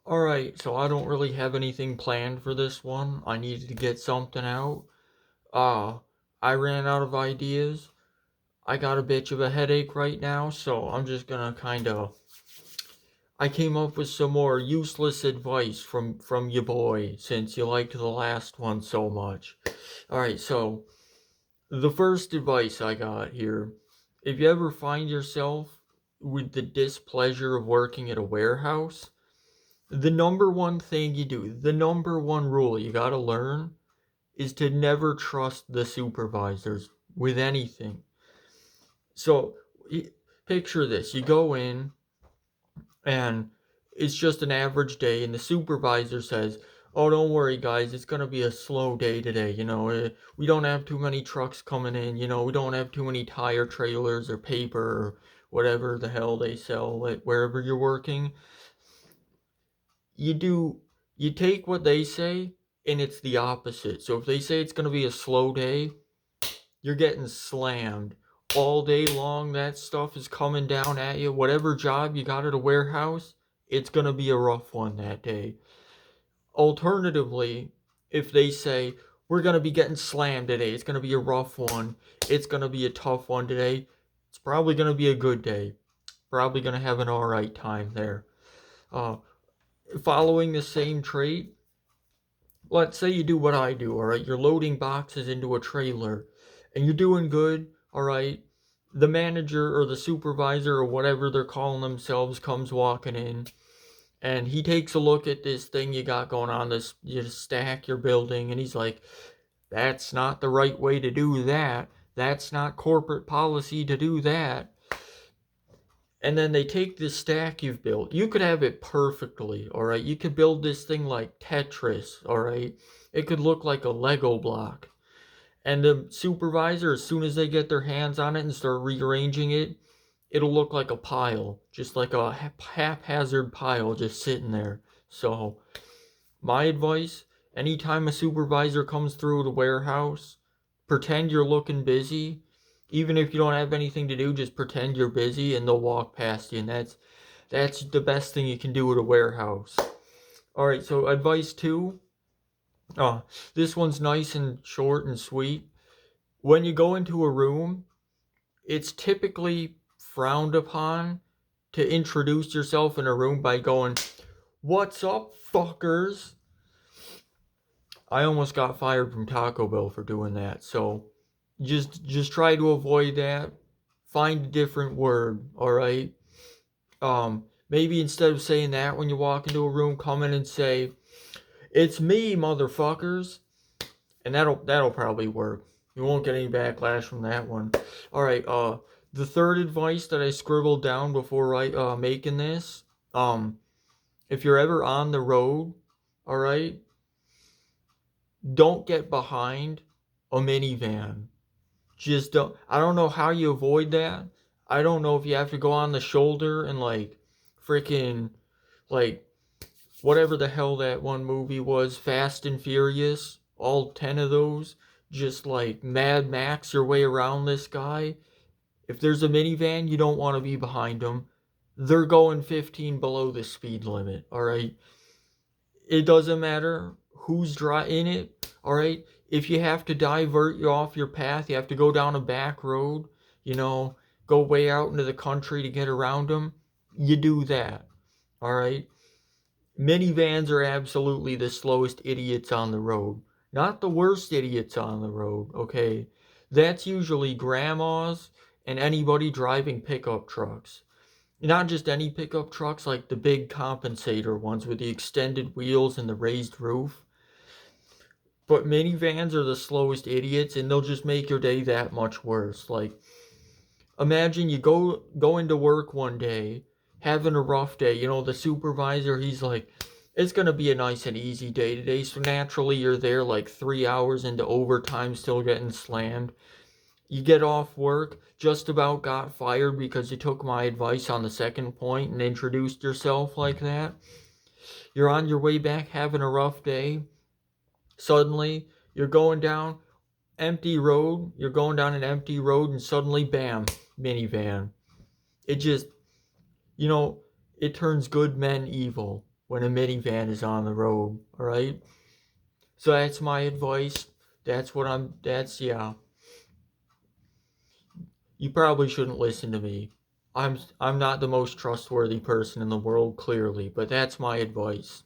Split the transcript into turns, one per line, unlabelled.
Alright, so I don't really have anything planned for this one. I needed to get something out. Uh, I ran out of ideas. I got a bitch of a headache right now, so I'm just gonna I came up with some more useless advice from your boy, since you liked the last one so much. Alright, so the first advice I got here, if you ever find yourself with the displeasure of working at a warehouse, the number one thing you do, the number one rule you gotta learn is to never trust the supervisors with anything. So, picture this, you go in and it's just an average day, and the supervisor says, "Oh, don't worry, guys, it's gonna be a slow day today. We don't have too many trucks coming in. We don't have too many tire trailers or paper or whatever the hell they sell at wherever you're working." You do, you take what they say, and it's the opposite. So if they say it's gonna be a slow day, you're getting slammed all day long. That stuff is coming down at you. Whatever job you got at a warehouse, it's gonna be a rough one that day. Alternatively, if they say we're gonna be getting slammed today, it's gonna be a rough one, it's gonna be a tough one today, it's probably gonna be a good day. Probably gonna have an alright time there. Uh, Following the same trait, let's say you do what I do, all right? You're loading boxes into a trailer and you're doing good, all right? The manager or the supervisor or whatever they're calling themselves comes walking in and he takes a look at this thing you got going on, this stack you're building, and he's like, "That's not the right way to do that. That's not corporate policy to do that." And then they take this stack you've built. You could have it perfectly, all right? You could build this thing like Tetris, all right? It could look like a Lego block. And the supervisor, as soon as they get their hands on it and start rearranging it, it'll look like a pile, just like a haphazard pile just sitting there. So, my advice, anytime a supervisor comes through the warehouse, pretend you're looking busy. Even if you don't have anything to do, just pretend you're busy and they'll walk past you. And that's the best thing you can do at a warehouse. Alright, so advice two. Uh, this one's nice and short and sweet. When you go into a room, it's typically frowned upon to introduce yourself in a room by going, "What's up, fuckers?" I almost got fired from Taco Bell for doing that. So just try to avoid that. Find a different word, all right? Maybe instead of saying that when you walk into a room, come in and say, "It's me, motherfuckers." And that'll probably work. You won't get any backlash from that one. All right, the third advice that I scribbled down before making this, if you're ever on the road, all right, don't get behind a minivan. Just don't. I don't know how you avoid that. I don't know if you have to go on the shoulder and like freaking like whatever the hell that one movie was, Fast and Furious, all 10 of those, just like Mad Max your way around this guy. If there's a minivan, you don't want to be behind them. They're going 15 below the speed limit, all right? It doesn't matter who's in it, all right? If you have to divert you off your path, you have to go down a back road, you know, go way out into the country to get around them, you do that, all right? Minivans are absolutely the slowest idiots on the road. Not the worst idiots on the road, okay? That's usually grandmas and anybody driving pickup trucks. Not just any pickup trucks, like the big compensator ones with the extended wheels and the raised roof. But minivans are the slowest idiots, and they'll just make your day that much worse. Like, imagine you go into work one day, having a rough day. The supervisor, he's like, "It's gonna be a nice and easy day today." So naturally, you're there like 3 hours into overtime, still getting slammed. You get off work, just about got fired because you took my advice on the second point and introduced yourself like that. You're on your way back having a rough day. Suddenly, you're going down you're going down an empty road, and suddenly, bam, minivan. It just, you know, it turns good men evil. when a minivan is on the road, all right? So that's my advice. Yeah. You probably shouldn't listen to me. I'm not the most trustworthy person in the world, clearly, but that's my advice.